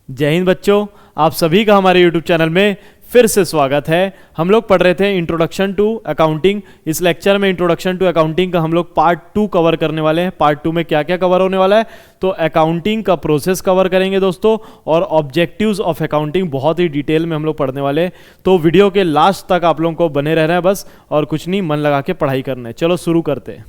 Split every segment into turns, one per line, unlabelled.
जय हिंद बच्चों, आप सभी का हमारे YouTube चैनल में फिर से स्वागत है। हम लोग पढ़ रहे थे इंट्रोडक्शन टू अकाउंटिंग। इस लेक्चर में इंट्रोडक्शन टू अकाउंटिंग का हम लोग पार्ट 2 कवर करने वाले हैं। पार्ट 2 में क्या क्या कवर होने वाला है, तो अकाउंटिंग का प्रोसेस कवर करेंगे दोस्तों, और ऑब्जेक्टिव्स ऑफ अकाउंटिंग बहुत ही डिटेल में हम लोग पढ़ने वाले हैं। तो वीडियो के लास्ट तक आप लोगों को बने रहना है बस, और कुछ नहीं, मन लगा के पढ़ाई करना है। चलो शुरू करते हैं।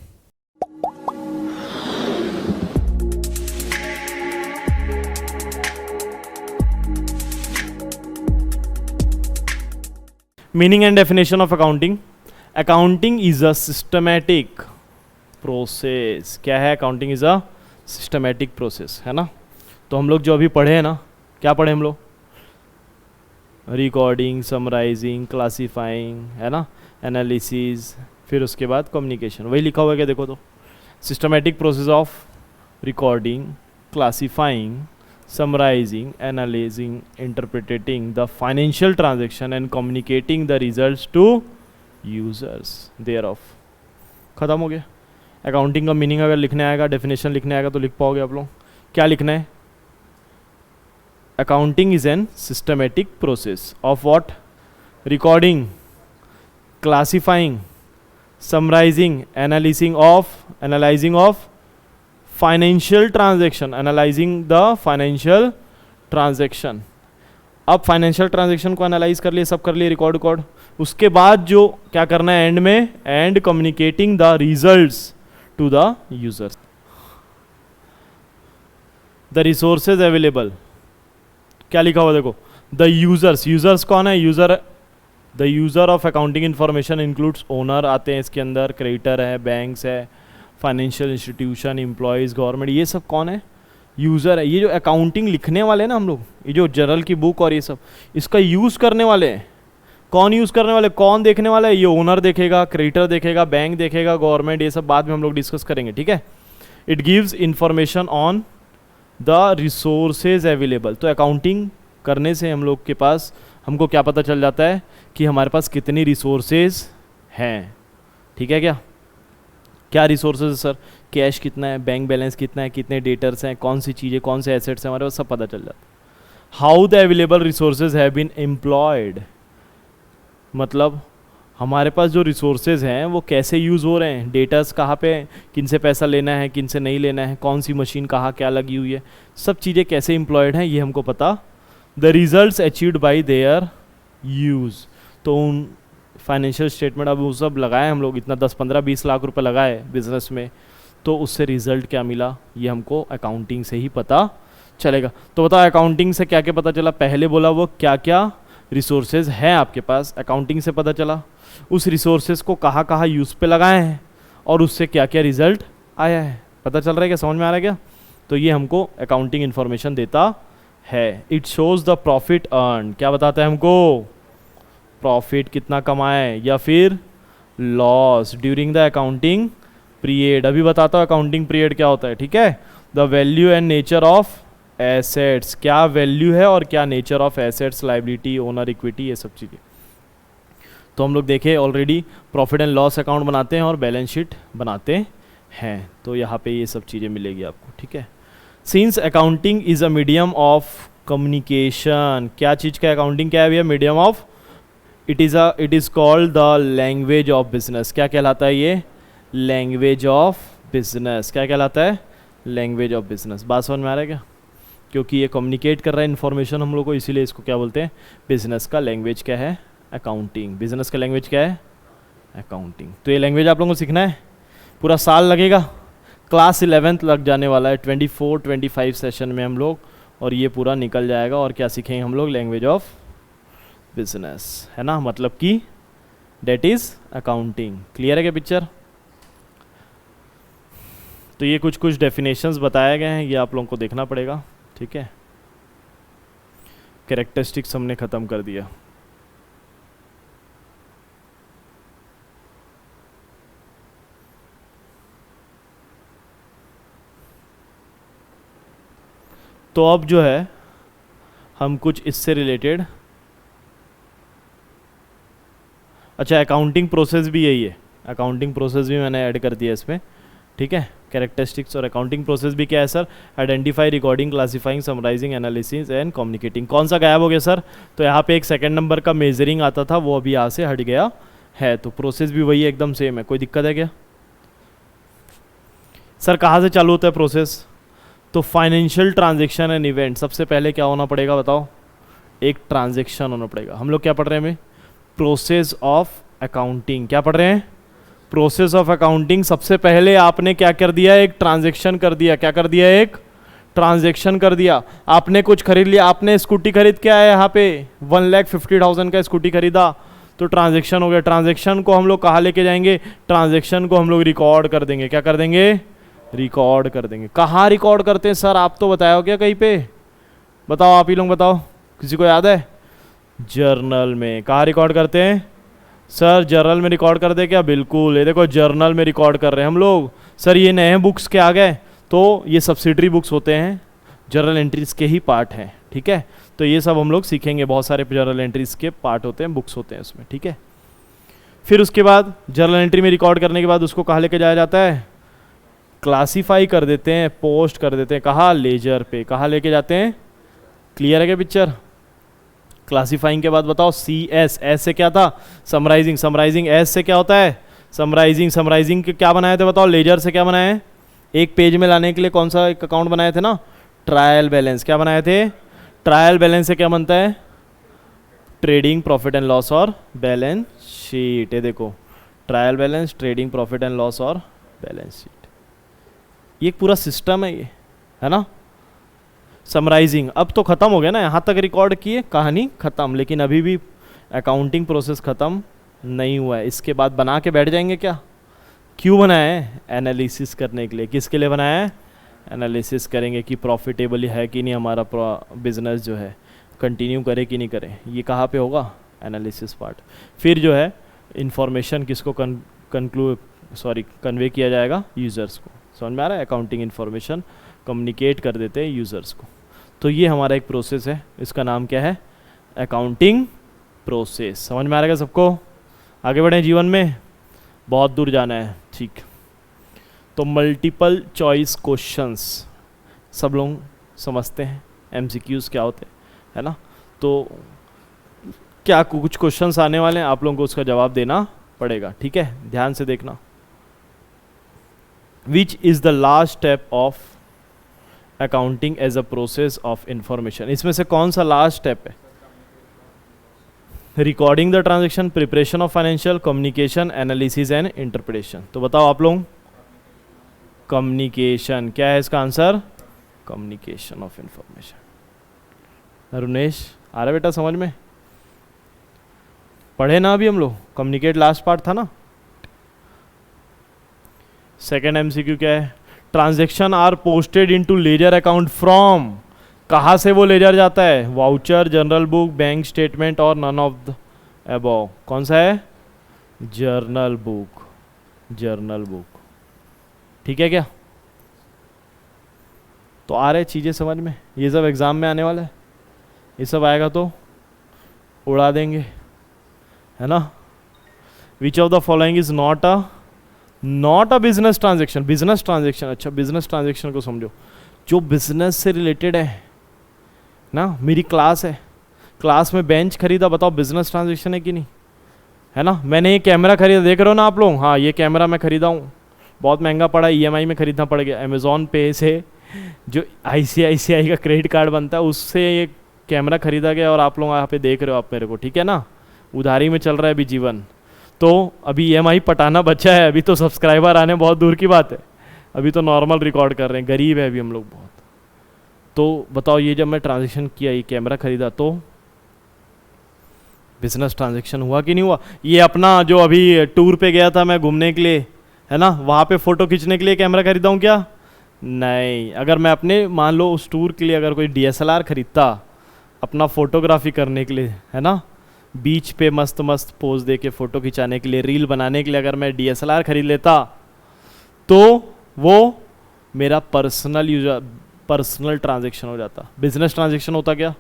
Meaning and definition of accounting. Accounting is a systematic process. क्या है? Accounting is a systematic process, है ना। तो हम लोग जो अभी पढ़े हैं ना, क्या पढ़े हम लोग? रिकॉर्डिंग, समराइजिंग, क्लासीफाइंग, है ना, एनालिसिस, फिर उसके बाद कम्युनिकेशन। वही लिखा हुआ है क्या? देखो तो, systematic process of recording, classifying, summarizing, analyzing, interpreting the financial transaction and communicating the results to users thereof। खत्म हो गया। अकाउंटिंग का मीनिंग अगर लिखने आएगा, डेफिनेशन लिखने आएगा तो लिख पाओगे आप लोग। क्या लिखना है? Accounting is an systematic process of what? Recording, classifying, summarising, analysing of financial transaction, analysing the financial transaction. अब फाइनेंशियल ट्रांजैक्शन को एनालाइज कर लिए, सब कर लिए, रिकॉर्ड। उसके बाद जो क्या करना है एंड में, and communicating the results to the users. The resources available, क्या लिखा हुआ देखो, द यूजर्स कौन है? The user of accounting information includes owner आते हैं इसके अंदर, क्रेडिटर है, बैंक्स है, फाइनेंशियल इंस्टीट्यूशन, एम्प्लॉयज़, गवर्नमेंट, ये सब कौन है? यूज़र है। ये जो अकाउंटिंग लिखने वाले हैं ना हम लोग, ये जो जर्नल की बुक और ये सब, इसका यूज़ करने वाले हैं। कौन यूज़ करने वाले, कौन देखने वाला है? ये ओनर देखेगा, क्रेडिटर देखेगा, बैंक देखेगा, गवर्नमेंट, ये सब बाद में हम लोग डिस्कस करेंगे, ठीक है। It gives information on the resources available. तो अकाउंटिंग करने से हम लोग के पास, हमको क्या पता चल जाता है कि हमारे पास कितनी रिसोर्सेज हैं, ठीक है। क्या रिसोर्सेज है सर? कैश कितना है, बैंक बैलेंस कितना है, कितने डेटर्स हैं, कौन सी चीज़ें, कौन से एसेट्स हैं हमारे पास, सब पता चल जाता है। How the available resources have been employed, मतलब हमारे पास जो रिसोर्सेज हैं वो कैसे यूज़ हो रहे हैं, डेटर्स कहाँ पे, किन से पैसा लेना है, किन से नहीं लेना है, कौन सी मशीन कहाँ क्या लगी हुई है, सब चीज़ें कैसे एम्प्लॉयड हैं, ये हमको पता। The results achieved by there use, तो उन फाइनेंशियल स्टेटमेंट, अब वो सब लगाए हम लोग, इतना 10, 15, 20 लाख रुपए लगाए बिजनेस में, तो उससे रिजल्ट क्या मिला, ये हमको अकाउंटिंग से ही पता चलेगा। तो बताओ अकाउंटिंग से क्या क्या पता चला? पहले बोला वो क्या क्या रिसोर्सेज हैं आपके पास, अकाउंटिंग से पता चला। उस रिसोर्सेज को कहाँ कहाँ यूज़ पे लगाए हैं, और उससे क्या क्या रिजल्ट आया है, पता चल रहा है क्या? समझ में आ रहा है क्या? तो ये हमको अकाउंटिंग इन्फॉर्मेशन देता है। It shows the profit earn, क्या बताता है हमको? प्रॉफिट कितना कमाए, या फिर loss during the accounting period. अभी बताता हूँ अकाउंटिंग पीरियड क्या होता है, ठीक है। The value and nature of assets, क्या वैल्यू है और क्या nature of assets, liability, owner, equity, ये सब चीज़ें। तो हम लोग देखे already, profit and loss account बनाते हैं और बैलेंस शीट बनाते हैं, तो यहाँ पे ये सब चीज़ें मिलेगी आपको, ठीक है। Since accounting is a medium of communication, क्या चीज़ का अकाउंटिंग क्या है भैया? Medium of, it is called the language of business. क्या कहलाता है ये? Language of business. क्या कहलाता है? Language of business. बात समझ में आ रहा है क्या? क्योंकि ये कम्युनिकेट कर रहा है इन्फॉर्मेशन हम लोग को, इसीलिए इसको क्या बोलते हैं? बिजनेस का लैंग्वेज क्या है? अकाउंटिंग। बिजनेस का लैंग्वेज क्या है? अकाउंटिंग। तो ये लैंग्वेज आप लोगों को सीखना है, पूरा साल लगेगा, क्लास 11th लग जाने वाला है 24-25 सेशन में हम लोग, और ये पूरा निकल जाएगा। और क्या सीखेंगे हम लोग? लैंग्वेज ऑफ बिजनेस, है ना, मतलब कि डेट इज अकाउंटिंग। क्लियर है क्या पिक्चर? तो ये कुछ कुछ डेफिनेशंस बताए गए हैं, ये आप लोगों को देखना पड़ेगा, ठीक है। कैरेक्टरिस्टिक्स हमने खत्म कर दिया। तो अब जो है हम कुछ इससे रिलेटेड, अच्छा अकाउंटिंग प्रोसेस भी यही है, अकाउंटिंग प्रोसेस भी मैंने ऐड कर दिया इसमें, ठीक है। कैरेक्टरिस्टिक्स और अकाउंटिंग प्रोसेस भी क्या है sir? Identify, recording, classifying, summarising, analysis and communicating. कौन सा गायब हो गया सर? तो यहाँ पे एक सेकंड नंबर का मेजरिंग आता था, वो अभी यहाँ से हट गया है। तो प्रोसेस भी वही एकदम सेम है। कोई दिक्कत है क्या सर? कहाँ से चालू होता है प्रोसेस? तो फाइनेंशियल ट्रांजेक्शन एंड इवेंट, सबसे पहले क्या होना पड़ेगा बताओ? एक ट्रांजेक्शन होना पड़ेगा। हम लोग क्या पढ़ रहे हैं? Process of accounting. क्या पढ़ रहे हैं? Process of accounting. सबसे पहले आपने क्या कर दिया? एक ट्रांजेक्शन कर दिया। क्या कर दिया? एक ट्रांजेक्शन कर दिया। आपने कुछ खरीद लिया, आपने स्कूटी खरीद के आया यहाँ पे 1,50,000 का स्कूटी खरीदा, तो ट्रांजेक्शन हो गया। ट्रांजेक्शन को हम लोग कहाँ लेके जाएंगे? ट्रांजेक्शन को हम लोग रिकॉर्ड कर देंगे। क्या कर देंगे? रिकॉर्ड कर देंगे। कहाँ रिकॉर्ड करते हैं सर? आप तो बताओ क्या कहीं पे? बताओ, आप ही लोग बताओ, किसी को याद है? जर्नल में। कहाँ रिकॉर्ड करते हैं सर? जर्नल में रिकॉर्ड कर दे क्या? बिल्कुल, ये देखो जर्नल में रिकॉर्ड कर रहे हैं हम लोग। सर ये नए बुक्स के आ गए, तो ये सब्सिडरी बुक्स होते हैं, जर्नल एंट्रीज के ही पार्ट हैं, ठीक है। तो ये सब हम लोग सीखेंगे, बहुत सारे जर्नल एंट्रीज के पार्ट होते हैं, बुक्स होते हैं उसमें, ठीक है। फिर उसके बाद जर्नल एंट्री में रिकॉर्ड करने के बाद उसको कहाँ लेके जाया जाता है? क्लासीफाई कर देते हैं, पोस्ट कर देते हैं। कहाँ? लेजर पे। कहाँ लेके जाते हैं? क्लियर है क्या पिक्चर? क्लासीफाइंग के बाद बताओ CS, एस से क्या था? समराइजिंग। समराइजिंग S से क्या होता है? समराइजिंग। समराइजिंग के क्या बनाए थे बताओ? लेजर से क्या बनाए हैं? एक पेज में लाने के लिए कौन सा एक अकाउंट बनाए थे ना? Trial balance. क्या बनाए थे? ट्रायल बैलेंस से क्या बनता है? ट्रेडिंग प्रॉफिट एंड लॉस और बैलेंस शीट। ये देखो, trial balance, trading profit and loss और बैलेंस शीट, ये एक पूरा सिस्टम है, ये है ना। समराइजिंग अब तो ख़त्म हो गया ना, यहाँ तक रिकॉर्ड किए, कहानी ख़त्म। लेकिन अभी भी अकाउंटिंग प्रोसेस ख़त्म नहीं हुआ है। इसके बाद बना के बैठ जाएंगे क्या? क्यों बनाया है? एनालिसिस करने के लिए। किसके लिए बनाया है? एनालिसिस करेंगे कि प्रॉफिटेबल है कि नहीं, हमारा बिजनेस जो है कंटिन्यू करे कि नहीं करे। ये कहाँ पे होगा? Analysis part. फिर जो है इंफॉर्मेशन किसको कन्वे किया जाएगा? यूज़र्स को। समझ में आ रहा है? अकाउंटिंग इन्फॉर्मेशन कम्युनिकेट कर देते हैं यूज़र्स को। तो ये हमारा एक प्रोसेस है, इसका नाम क्या है? Accounting process. समझ में आ रहा है सबको? आगे बढ़ें जीवन में, बहुत दूर जाना है, ठीक। तो मल्टीपल चॉइस क्वेश्चंस सब लोग समझते हैं, MCQs क्या होते हैं, है ना। तो क्या कुछ क्वेश्चंस आने वाले हैं, आप लोगों को उसका जवाब देना पड़ेगा, ठीक है। ध्यान से देखना। Which is the last step of accounting as a process of information? इसमें से कौन सा लास्ट स्टेप है? Recording the transaction, preparation of financial, communication, analysis and interpretation. तो बताओ आप लोग, कम्युनिकेशन। क्या है इसका answer? Communication of information. Arunesh आ रहा बेटा समझ में? पढ़े ना अभी हम लोग? कम्युनिकेट लास्ट पार्ट था ना। सेकेंड MCQ क्या है? Transaction are posted into ledger account from. कहाँ से वो लेजर जाता है? Voucher, journal book, bank statement और नन ऑफ द अबव। कौन सा है? Journal book. जर्नल बुक, ठीक है क्या? तो आ रहे चीज़ें समझ में? ये सब एग्जाम में आने वाला है, ये सब आएगा तो उड़ा देंगे, है ना। Which of the following is not a business transaction? Business transaction, अच्छा बिजनेस ट्रांजेक्शन को समझो, जो बिजनेस से रिलेटेड है ना। मेरी क्लास है, क्लास में बेंच खरीदा, बताओ बिजनेस ट्रांजेक्शन है कि नहीं? है ना। मैंने ये कैमरा खरीदा, देख रहे हो ना आप लोग, हाँ ये कैमरा मैं खरीदा हूँ, बहुत महंगा पड़ा, EMI में खरीदना पड़ गया। अमेज़ॉन पे से जो ICICI का क्रेडिट कार्ड बनता है उससे ये कैमरा खरीदा गया, और आप लोग यहाँ पे देख रहे हो आप मेरे को, ठीक है ना। उधारी में चल रहा है अभी जीवन, तो अभी EMI पटाना बचा है, अभी तो सब्सक्राइबर आने बहुत दूर की बात है, अभी तो नॉर्मल रिकॉर्ड कर रहे हैं, गरीब है अभी हम लोग बहुत। तो बताओ, ये जब मैं ट्रांजेक्शन किया, ये कैमरा खरीदा, तो बिजनेस ट्रांजेक्शन हुआ कि नहीं हुआ? ये अपना जो अभी टूर पे गया था मैं घूमने के लिए, है ना, वहाँ पे फ़ोटो खींचने के लिए कैमरा खरीदा हूँ क्या? नहीं। अगर मैं अपने मान लो उस टूर के लिए अगर कोई DSLR खरीदता अपना फ़ोटोग्राफी करने के लिए, है ना, बीच पे मस्त मस्त पोज दे के फ़ोटो खिंचाने के लिए, रील बनाने के लिए अगर मैं DSLR खरीद लेता, तो वो मेरा पर्सनल ट्रांजेक्शन हो जाता। बिजनेस ट्रांजेक्शन होता क्या?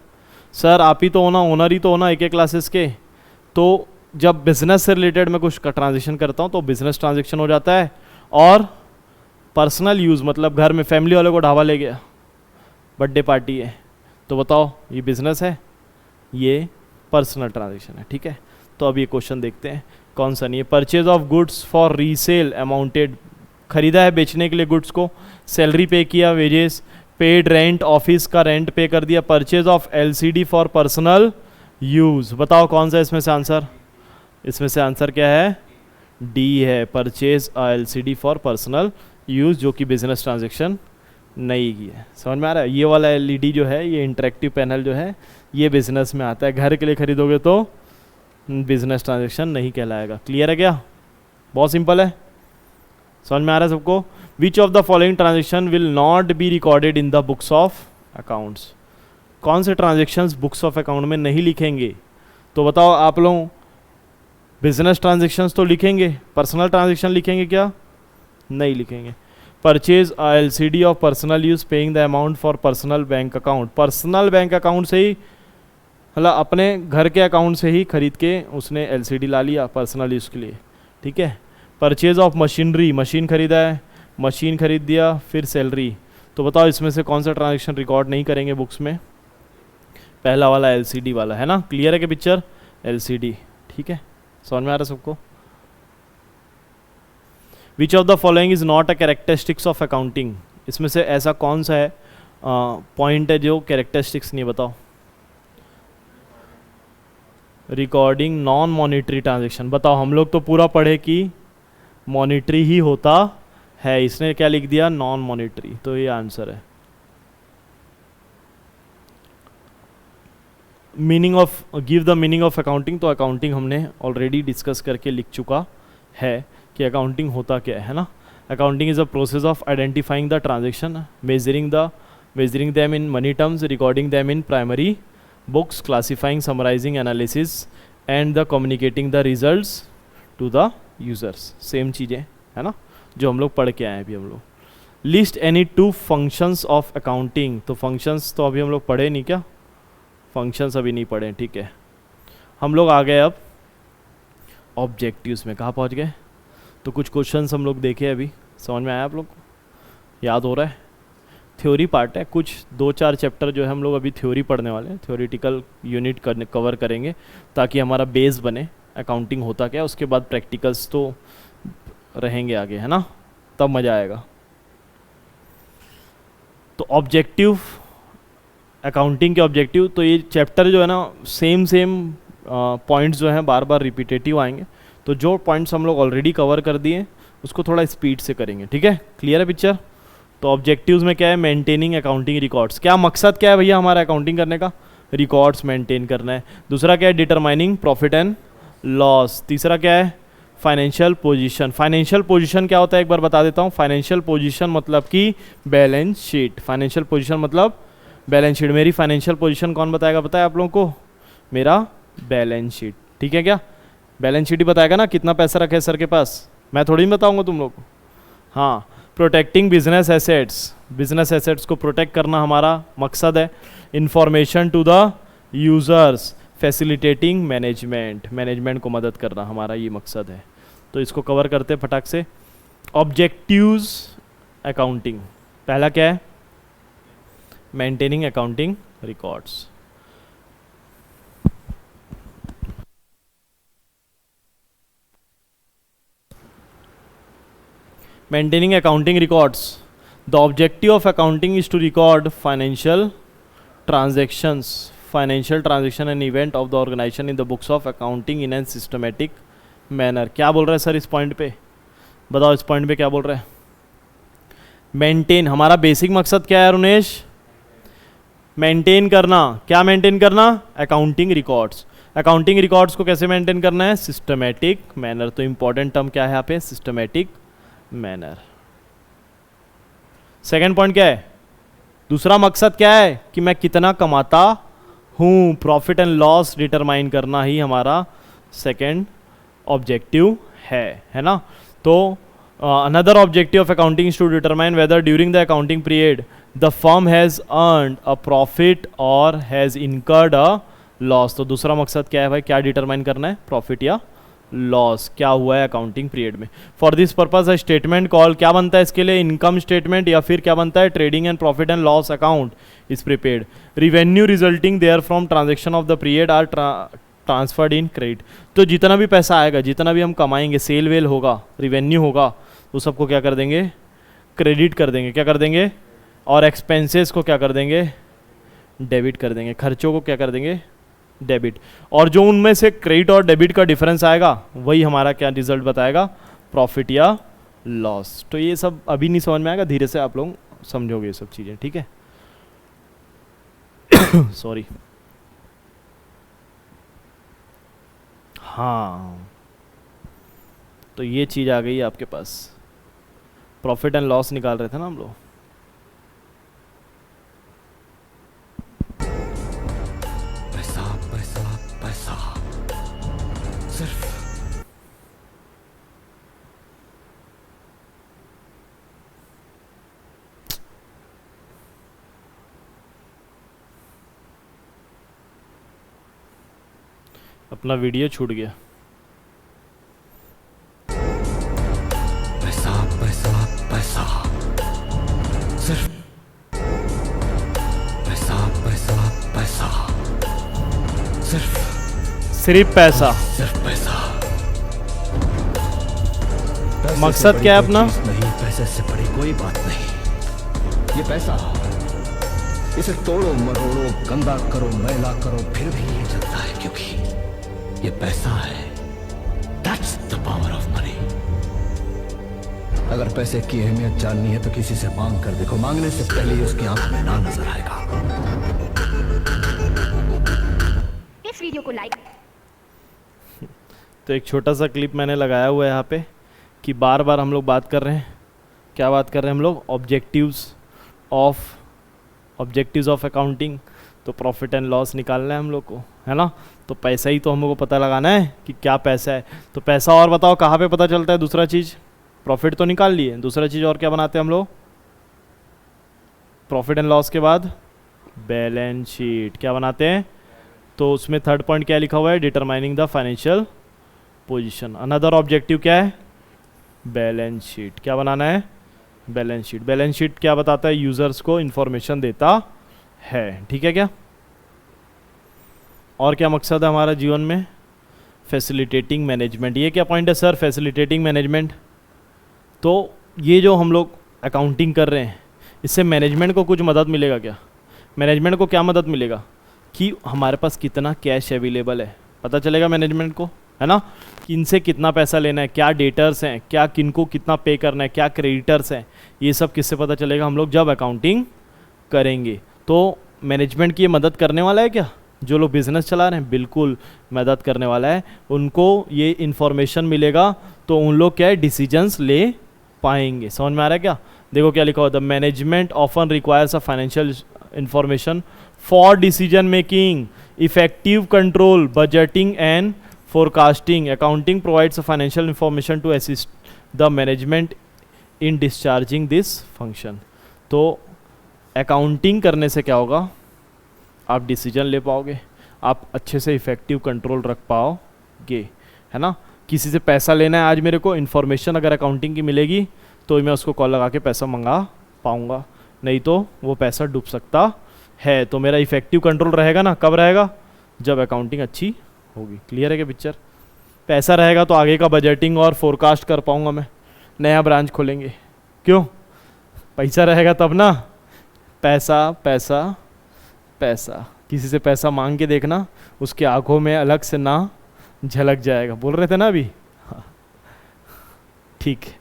सर आप ही तो होना, ओनर ही तो होना एक क्लासेस के। तो जब बिजनेस से रिलेटेड मैं कुछ का ट्रांजेक्शन करता हूँ तो बिजनेस ट्रांजेक्शन हो जाता है, और पर्सनल यूज़ मतलब घर में फैमिली वालों को ढाबा ले गया, बर्थडे पार्टी है, तो बताओ ये बिजनेस है, ये पर्सनल ट्रांजेक्शन है, ठीक है। तो अब ये क्वेश्चन देखते हैं कौन सा नहीं है। Purchase of goods for resale amounted, खरीदा है बेचने के लिए गुड्स को, सैलरी पे किया, वेजेस, पेड रेंट, ऑफिस का रेंट पे कर दिया। Purchase of LCD for personal use, बताओ कौन सा इसमें से आंसर, इसमें से आंसर क्या है, डी है, purchase LCD for personal use, जो कि बिजनेस ट्रांजेक्शन नहीं की है। समझ में आ रहा है। ये वाला एलईडी जो है, ये इंटरेक्टिव पैनल जो है, ये बिजनेस में आता है, घर के लिए खरीदोगे तो बिजनेस ट्रांजेक्शन नहीं कहलाएगा। क्लियर है क्या, बहुत सिंपल है, समझ में आ रहा है सबको। Which of the following transaction will not be recorded in the books of accounts, कौन से ट्रांजेक्शन्स बुक्स ऑफ अकाउंट में नहीं लिखेंगे, तो बताओ आप लोग। बिजनेस ट्रांजेक्शन्स तो लिखेंगे, पर्सनल ट्रांजेक्शन लिखेंगे क्या, नहीं लिखेंगे। Purchase LCD of personal use paying the amount for personal bank account, personal bank account से ही, मतलब अपने घर के अकाउंट से ही खरीद के उसने एलसीडी ला लिया पर्सनल यूज़ के लिए, ठीक है। परचेज ऑफ मशीनरी, मशीन खरीदा है, मशीन खरीद दिया, फिर सैलरी, तो बताओ इसमें से कौन सा ट्रांजेक्शन रिकॉर्ड नहीं करेंगे बुक्स में, पहला वाला एलसीडी वाला, है ना। क्लियर है कि पिक्चर, एलसीडी, ठीक है, समझ में आ रहा है सबको। Which of the following is not a characteristics of accounting, इसमें से ऐसा कौन सा है पॉइंट है जो कैरेक्टरिस्टिक्स नहीं, बताओ। रिकॉर्डिंग नॉन मॉनिटरी ट्रांजेक्शन, बताओ हम लोग तो पूरा पढ़े कि मॉनिटरी ही होता है, इसने क्या लिख दिया, नॉन मॉनिटरी, तो ये आंसर है। Meaning of, give the meaning of accounting, तो अकाउंटिंग हमने ऑलरेडी डिस्कस करके लिख चुका है कि अकाउंटिंग होता क्या है ना। Accounting is a process of identifying the transaction, measuring them in money terms, recording them in primary books, classifying, summarising, analysis and the communicating the results to the users, same चीज़ें है ना जो हम लोग पढ़ के आए हैं अभी हम लोग। List any two functions of accounting, तो फंक्शंस तो अभी हम लोग पढ़े नहीं क्या, फंक्शंस अभी नहीं पढ़े, ठीक है। हम लोग आ गए अब ऑब्जेक्टिव्स में, कहाँ पहुँच गए, तो कुछ क्वेश्चंस हम लोग देखे अभी, समझ में आया आप लोग को, याद हो रहा है। थ्योरी पार्ट है, कुछ 2-4 चैप्टर जो है हम लोग अभी थ्योरी पढ़ने वाले हैं, थ्योरेटिकल यूनिट कवर करेंगे ताकि हमारा बेस बने अकाउंटिंग होता क्या, उसके बाद प्रैक्टिकल्स तो रहेंगे आगे, है ना, तब मज़ा आएगा। तो ऑब्जेक्टिव, अकाउंटिंग के ऑब्जेक्टिव, तो ये चैप्टर जो है ना सेम पॉइंट्स जो हैं बार बार रिपीटेटिव आएंगे, तो जो पॉइंट्स हम लोग ऑलरेडी कवर कर दिए उसको थोड़ा स्पीड से करेंगे, ठीक है। क्लियर है पिक्चर। तो ऑब्जेक्टिव्स में क्या है, मेंटेनिंग अकाउंटिंग रिकॉर्ड्स, क्या मकसद क्या है भैया हमारा अकाउंटिंग करने का, रिकॉर्ड्स मेंटेन करना है। दूसरा क्या है, डिटरमाइनिंग प्रॉफिट एंड लॉस। तीसरा क्या है, फाइनेंशियल पोजीशन। फाइनेंशियल पोजीशन क्या होता है एक बार बता देता हूँ। फाइनेंशियल पोजीशन मतलब कि बैलेंस शीट, फाइनेंशियल पोजीशन मतलब बैलेंस शीट। मेरी फाइनेंशियल पोजीशन कौन बताएगा, पता है आप लोगों को, मेरा बैलेंस शीट, ठीक है क्या, बैलेंस शीट ही बताएगा ना कितना पैसा रखे सर के पास, मैं थोड़ी नहीं बताऊंगा तुम लोग को। हाँ, protecting business assets, business assets को प्रोटेक्ट करना हमारा मकसद है। Information to the users, facilitating management, management को मदद करना हमारा ये मकसद है। तो इसको कवर करते हैं फटाक से। ऑब्जेक्टिव्स अकाउंटिंग, पहला क्या है, maintaining accounting records. Maintaining accounting records. The objective of accounting is to record financial transactions and event of the organization in the books of accounting in a systematic manner. क्या बोल रहा है sir इस point पे, बताओ इस point पे क्या बोल रहा है। मेंटेन, हमारा बेसिक मकसद क्या है रुनेश, मेंटेन करना। क्या मेंटेन करना, अकाउंटिंग रिकॉर्ड्स। अकाउंटिंग रिकॉर्ड्स को कैसे मेंटेन करना है, सिस्टमेटिक मैनर। तो इंपॉर्टेंट टर्म क्या है यहाँ पे, सिस्टमेटिक मैनर। सेकेंड पॉइंट क्या है, दूसरा मकसद क्या है कि मैं कितना कमाता हूं, प्रॉफिट एंड लॉस डिटरमाइन करना ही हमारा सेकेंड ऑब्जेक्टिव है ना। तो another objective of accounting is to determine whether during the accounting period the firm has earned a profit और हैज इनकर्ड अ लॉस। तो दूसरा मकसद क्या है भाई, क्या डिटरमाइन करना है, प्रॉफिट या लॉस क्या हुआ है अकाउंटिंग पीरियड में। For this purpose statement call क्या बनता है इसके लिए, इनकम स्टेटमेंट या फिर क्या बनता है, trading and profit and loss account is prepared. Revenue resulting therefrom transaction of the period are transferred in credit. तो जितना भी पैसा आएगा, जितना भी हम कमाएंगे, सेल वेल होगा, रिवेन्यू होगा, वो सबको क्या कर देंगे, क्रेडिट कर देंगे। क्या कर देंगे, और एक्सपेंसेस को क्या कर देंगे, डेबिट कर देंगे। खर्चों को क्या कर देंगे, डेबिट। और जो उनमें से क्रेडिट और डेबिट का डिफरेंस आएगा वही हमारा क्या रिजल्ट बताएगा, प्रॉफिट या लॉस। तो ये सब अभी नहीं समझ में आएगा, धीरे से आप लोग समझोगे ये सब चीज़ें, ठीक है। सॉरी। हाँ, तो ये चीज़ आ गई आपके पास, प्रॉफिट एंड लॉस निकाल रहे थे ना हम लोग।
पैसा पैसा पैसा, सिर्फ
अपना वीडियो छूट गया।
पैसा पैसा पैसा, सिर्फ पैसा पैसा पैसा,
सिर्फ पैसा।
सिर्फ पैसा। पैसे
मकसद
से
क्या है
बड़ी
अपना?
कोई चीज नहीं, पैसे से बड़ी कोई बात नहीं। ये पैसा, इसे तोड़ो मरोड़ो, गंदा करो मैला करो, फिर भी ये चलता है, क्योंकि ये पैसा है। That's the power of money। अगर पैसे की अहमियत जाननी है तो किसी से मांग कर देखो, मांगने से पहले ही उसकी आंख में ना नजर आएगा।
इस वीडियो को लाइक।
तो एक छोटा सा क्लिप मैंने लगाया हुआ है यहाँ पे कि बार बार हम लोग बात कर रहे हैं, क्या बात कर रहे हैं हम लोग, ऑब्जेक्टिव्स ऑफ अकाउंटिंग। तो प्रॉफिट एंड लॉस निकालना है हम लोग को, है ना। तो पैसा ही तो हम लोग को पता लगाना है कि क्या पैसा है। तो पैसा और बताओ कहाँ पे पता चलता है, दूसरा चीज़, प्रॉफिट तो निकाल लिए, दूसरा चीज़ और क्या बनाते हैं हम लोग, प्रॉफिट एंड लॉस के बाद बैलेंस शीट क्या बनाते हैं। तो उसमें थर्ड पॉइंट क्या लिखा हुआ है, determining the financial position. Another objective क्या है, बैलेंस शीट। क्या बनाना है, बैलेंस शीट। बैलेंस शीट क्या बताता है, यूजर्स को इंफॉर्मेशन देता है, ठीक है क्या। और क्या मकसद है हमारा जीवन में, फैसिलिटेटिंग मैनेजमेंट। ये क्या पॉइंट है सर, फैसिलिटेटिंग मैनेजमेंट। तो ये जो हम लोग अकाउंटिंग कर रहे हैं, इससे मैनेजमेंट को कुछ मदद मिलेगा क्या, मैनेजमेंट को क्या मदद मिलेगा कि हमारे पास कितना कैश अवेलेबल है, पता चलेगा मैनेजमेंट को, है ना। इनसे कितना पैसा लेना है, क्या डेटर्स हैं, क्या किनको कितना पे करना है, क्या क्रेडिटर्स हैं, ये सब किससे पता चलेगा, हम लोग जब अकाउंटिंग करेंगे। तो मैनेजमेंट की ये मदद करने वाला है क्या, जो लोग बिजनेस चला रहे हैं, बिल्कुल मदद करने वाला है। उनको ये इन्फॉर्मेशन मिलेगा तो उन लोग क्या है, डिसीजंस ले पाएंगे। समझ में आ रहा है क्या। देखो क्या लिखा हुआ, the management often requires a financial information for decision making, effective control, budgeting and forecasting. Accounting provides a financial information to assist the management in discharging this function. तो अकाउंटिंग करने से क्या होगा, आप डिसीजन ले पाओगे, आप अच्छे से इफेक्टिव कंट्रोल रख पाओगे, है ना। किसी से पैसा लेना है आज मेरे को, इन्फॉर्मेशन अगर अकाउंटिंग की मिलेगी तो मैं उसको कॉल लगा के पैसा मंगा पाऊँगा, नहीं तो वो पैसा डूब सकता है। तो मेरा इफेक्टिव कंट्रोल रहेगा ना, कब रहेगा, जब अकाउंटिंग अच्छी होगी। क्लियर है क्या पिक्चर। पैसा रहेगा तो आगे का बजटिंग और फोरकास्ट कर पाऊंगा मैं, नया ब्रांच खोलेंगे, क्यों, पैसा रहेगा तब ना। पैसा पैसा पैसा, किसी से पैसा मांग के देखना, उसके आंखों में अलग से ना झलक जाएगा। बोल रहे थे ना अभी, हाँ ठीक है।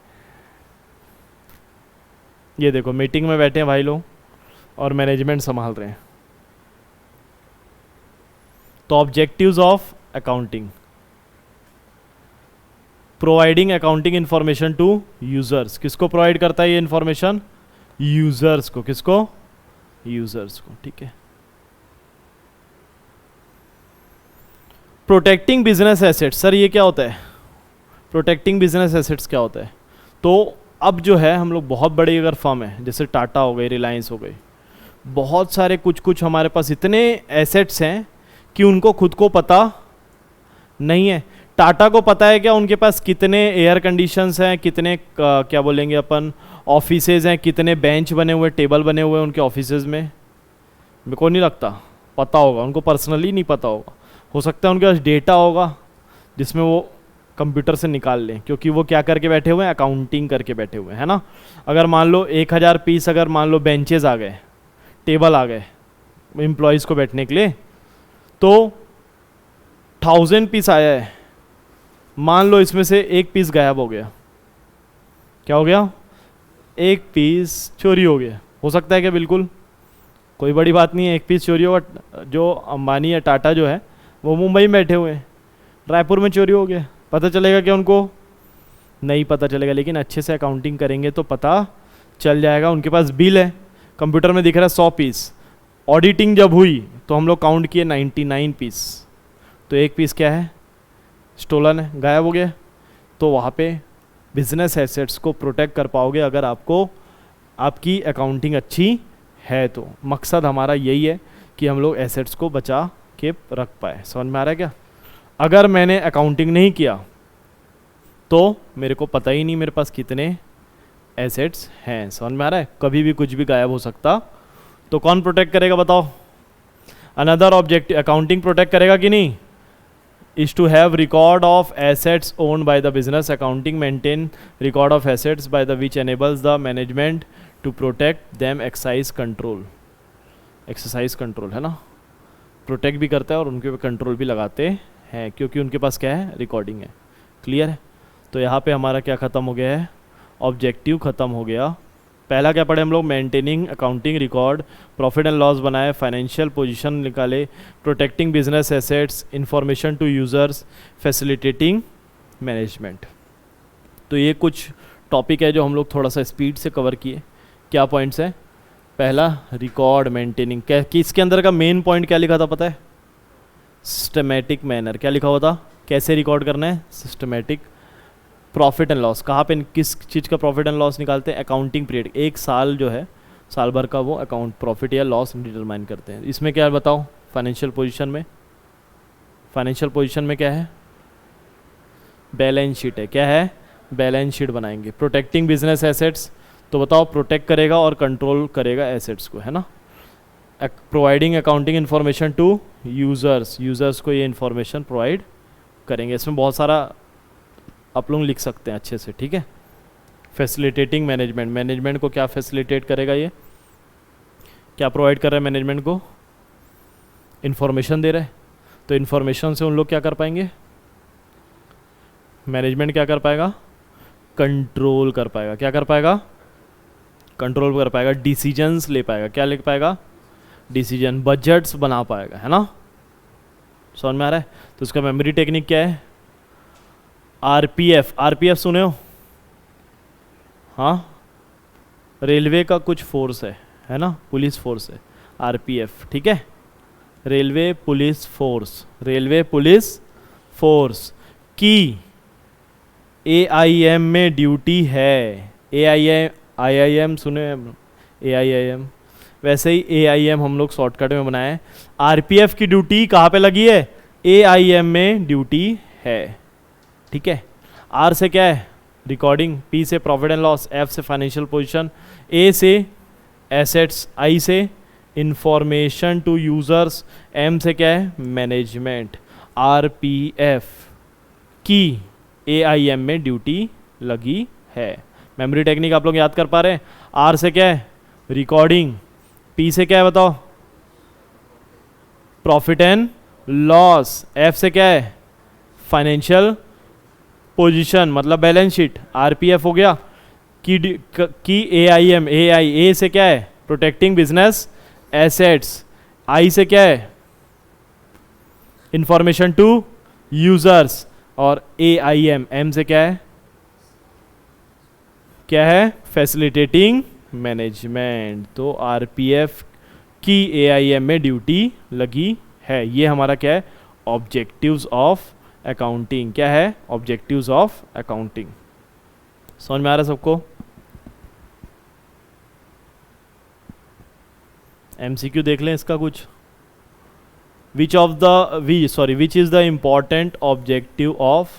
ये देखो मीटिंग में बैठे हैं भाई लोग और मैनेजमेंट संभाल रहे हैं। तो objectives of accounting, providing accounting information to users. किसको प्रोवाइड करता है ये इंफॉर्मेशन, यूजर्स को। किसको, यूजर्स को, ठीक है। प्रोटेक्टिंग बिजनेस एसेट्स, सर ये क्या होता है, प्रोटेक्टिंग बिजनेस एसेट्स क्या होता है। तो अब जो है हम लोग बहुत बड़ी अगर फर्म है, जैसे टाटा हो गई, रिलायंस हो गई, बहुत सारे कुछ हमारे पास इतने एसेट्स हैं कि उनको खुद को पता नहीं है। टाटा को पता है क्या उनके पास कितने एयर कंडीशंस हैं, कितने क्या बोलेंगे अपन ऑफिसेज हैं, कितने बेंच बने हुए, टेबल बने हुए उनके ऑफिसेज में? मेरे को नहीं लगता पता होगा, उनको पर्सनली नहीं पता होगा। हो सकता है उनके पास डेटा होगा जिसमें वो कंप्यूटर से निकाल लें, क्योंकि वो क्या करके बैठे हुए हैं, अकाउंटिंग करके बैठे हुए हैं, है ना। अगर मान लो 1000 पीस, अगर मान लो बेंचेज आ गए, टेबल आ गए एम्प्लॉयज़ को बैठने के लिए, तो 1000 पीस आया है, मान लो इसमें से एक पीस गायब हो गया, क्या हो गया, एक पीस चोरी हो गया। हो सकता है कि बिल्कुल कोई बड़ी बात नहीं है, एक पीस चोरी होगा। जो अंबानी या टाटा जो है वो मुंबई में बैठे हुए हैं, रायपुर में चोरी हो गया, पता चलेगा कि उनको नहीं पता चलेगा, लेकिन अच्छे से अकाउंटिंग करेंगे तो पता चल जाएगा। उनके पास बिल है, कंप्यूटर में दिख रहा है 100 पीस, ऑडिटिंग जब हुई तो हम लोग काउंट किए 99 पीस, तो एक पीस क्या है, स्टोलन है, गायब हो गया। तो वहाँ पे बिजनेस एसेट्स को प्रोटेक्ट कर पाओगे अगर आपको आपकी अकाउंटिंग अच्छी है। तो मकसद हमारा यही है कि हम लोग एसेट्स को बचा के रख पाए। समझ में आ रहा है क्या? अगर मैंने अकाउंटिंग नहीं किया तो मेरे को पता ही नहीं मेरे पास कितने एसेट्स हैं। समझ में आ रहा है? कभी भी कुछ भी गायब हो सकता, तो कौन प्रोटेक्ट करेगा बताओ? अनदर ऑब्जेक्टिव अकाउंटिंग प्रोटेक्ट करेगा कि नहीं? is to have record of assets owned by the business. Accounting maintain record of assets by the which enables the management to protect them exercise control. Exercise control है ना, protect भी करता है और उनके कंट्रोल भी लगाते हैं, क्योंकि उनके पास क्या है, रिकॉर्डिंग है। क्लियर है? तो यहाँ पे हमारा क्या ख़त्म हो गया है, ऑब्जेक्टिव ख़त्म हो गया। पहला क्या पढ़े हम लोग, maintaining accounting record, profit and loss बनाए, फाइनेंशियल पोजीशन निकाले, protecting business assets, information to users, facilitating management. तो ये कुछ टॉपिक है जो हम लोग थोड़ा सा स्पीड से कवर किए। क्या पॉइंट्स है? पहला रिकॉर्ड मेंटेनिंग, क्या कि इसके अंदर का मेन पॉइंट क्या लिखा था पता है? Systematic manner. क्या लिखा हुआ था? कैसे रिकॉर्ड करना है, सिस्टमेटिक। प्रॉफिट एंड लॉस, कहाँ पे किस चीज़ का प्रॉफिट एंड लॉस निकालते हैं? अकाउंटिंग पीरियड, एक साल जो है, साल भर का वो अकाउंट प्रॉफिट या लॉस डिटरमाइन करते हैं। इसमें क्या है बताओ? फाइनेंशियल पोजीशन में, फाइनेंशियल पोजीशन में क्या है, बैलेंस शीट है। क्या है? बैलेंस शीट बनाएंगे। प्रोटेक्टिंग बिजनेस एसेट्स, तो बताओ प्रोटेक्ट करेगा और कंट्रोल करेगा एसेट्स को, है ना। Providing accounting information to users, users को ये इन्फॉर्मेशन प्रोवाइड करेंगे। इसमें बहुत सारा आप लोग लिख सकते हैं अच्छे से, ठीक है। फैसिलिटेटिंग मैनेजमेंट, मैनेजमेंट को क्या फैसिलिटेट करेगा, ये क्या प्रोवाइड कर रहा है मैनेजमेंट को? इन्फॉर्मेशन दे रहा है, तो इन्फॉर्मेशन से उन लोग क्या कर पाएंगे, मैनेजमेंट क्या कर पाएगा, कंट्रोल कर पाएगा। क्या कर पाएगा? कंट्रोल कर पाएगा, डिसीजंस ले पाएगा। क्या ले पाएगा? डिसीजन, बजट्स बना पाएगा, है ना। समझ में आ रहा है? तो उसका मेमोरी टेक्निक क्या है? आरपीएफ, आरपीएफ सुने हो? हाँ, रेलवे का कुछ फोर्स है ना, पुलिस फोर्स है आरपीएफ, ठीक है। Railway police force, railway police force की एआईएम में ड्यूटी है। एआईएम, आईआईएम सुने? एआईएम, वैसे ही एआईएम हम लोग शॉर्टकट में बनाए हैं। आरपीएफ की ड्यूटी कहाँ पे लगी है? एआईएम में ड्यूटी है, ठीक है। आर से क्या है? रिकॉर्डिंग, पी से प्रॉफिट एंड लॉस, एफ से फाइनेंशियल पोजीशन, ए से एसेट्स, आई से इंफॉर्मेशन टू यूजर्स, एम से क्या है? मैनेजमेंट। आरपीएफ की एआईएम में ड्यूटी लगी है। मेमोरी टेक्निक आप लोग याद कर पा रहे हैं? आर से क्या है? रिकॉर्डिंग, पी से क्या है बताओ? प्रॉफिट एंड लॉस, एफ से क्या है? फाइनेंशियल पोजीशन मतलब बैलेंस शीट, आरपीएफ हो गया। की एआईएम, एआई, ए से क्या है? प्रोटेक्टिंग बिजनेस एसेट्स, आई से क्या है? इंफॉर्मेशन टू यूजर्स, और एआईएम, एम से क्या है? क्या है? Facilitating management. तो आरपीएफ की एआईएम में ड्यूटी लगी है। ये हमारा क्या है? Objectives of accounting. क्या है? Objectives of accounting. समझ में आ रहा है सबको? एमसीक्यू देख लें इसका कुछ। Which is the important objective of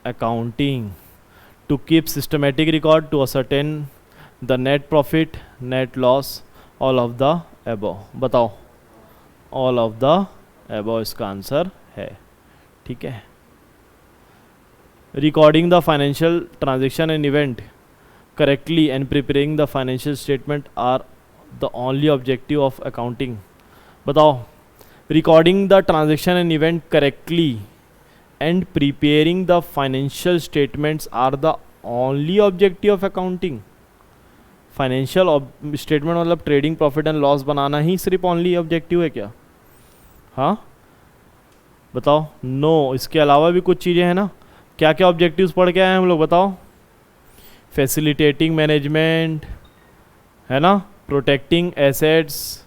accounting? To keep systematic record, to ascertain the net profit, net loss, all of the above. बताओ, ऑल ऑफ द एबव इसका आंसर है। ठीक है। Recording the financial transaction and event correctly and preparing the financial statement are the only objective of accounting. बताओ, recording the transaction and event correctly and preparing the financial statements are the only objective of accounting. Financial statement मतलब trading profit and loss बनाना ही सिर्फ only objective है क्या? हाँ बताओ। No, इसके अलावा भी कुछ चीज़ें हैं ना। क्या क्या ऑब्जेक्टिव्स पढ़ के आए हैं हम लोग? बताओ। फैसिलिटेटिंग मैनेजमेंट है ना, protecting assets,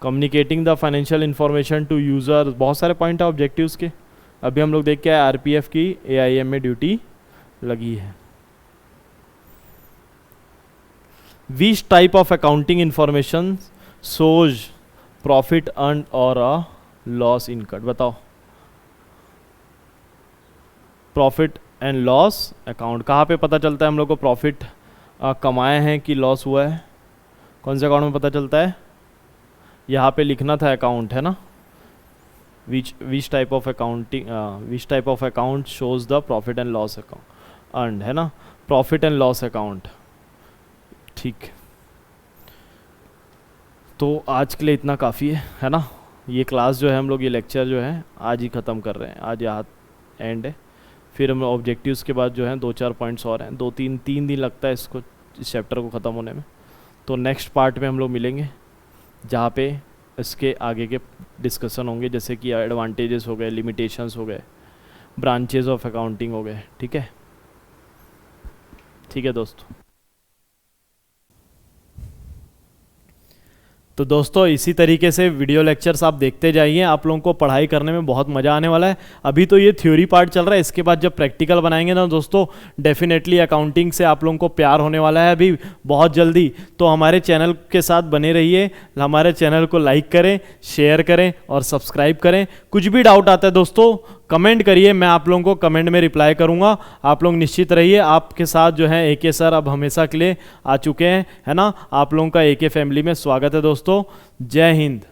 communicating the financial information to user, बहुत सारे पॉइंट है ऑब्जेक्टिव्स के। अभी हम लोग देख के आए आरपीएफ की एआईएम में ड्यूटी लगी है। Which type of accounting information shows profit earn और अ लॉस इनकट? बताओ। प्रॉफिट एंड लॉस अकाउंट कहाँ पे पता चलता है हम लोग को प्रॉफिट कमाए हैं कि लॉस हुआ है? कौन से अकाउंट में पता चलता है? यहाँ पे लिखना था अकाउंट, है ना। Which type of account shows the profit and loss account earn, है ना, प्रॉफिट एंड लॉस अकाउंट। ठीक, तो आज के लिए इतना काफ़ी है ना। ये क्लास जो है हम लोग, ये लेक्चर जो है आज ही ख़त्म कर रहे हैं। आज यहाँ एंड है। फिर हम ऑब्जेक्टिव्स के बाद जो है 2-4 पॉइंट्स और हैं। 2-3 दिन लगता है इसको, इस चैप्टर को ख़त्म होने में। तो नेक्स्ट पार्ट में हम लोग मिलेंगे जहाँ पे इसके आगे के डिस्कशन होंगे, जैसे कि एडवांटेजेस हो गए, लिमिटेशंस हो गए, ब्रांचेज ऑफ अकाउंटिंग हो गए। ठीक है, ठीक है दोस्तों। तो दोस्तों इसी तरीके से वीडियो लेक्चर्स आप देखते जाइए, आप लोगों को पढ़ाई करने में बहुत मज़ा आने वाला है। अभी तो ये थ्योरी पार्ट चल रहा है, इसके बाद जब प्रैक्टिकल बनाएंगे ना दोस्तों, डेफिनेटली अकाउंटिंग से आप लोगों को प्यार होने वाला है अभी बहुत जल्दी। तो हमारे चैनल के साथ बने रहिए, हमारे चैनल को लाइक करें, शेयर करें और सब्सक्राइब करें। कुछ भी डाउट आता है दोस्तों कमेंट करिए, मैं आप लोगों को कमेंट में रिप्लाई करूंगा। आप लोग निश्चित रहिए, आपके साथ जो है एके सर अब हमेशा के लिए आ चुके हैं, है ना। आप लोगों का एके फैमिली में स्वागत है दोस्तों। जय हिंद।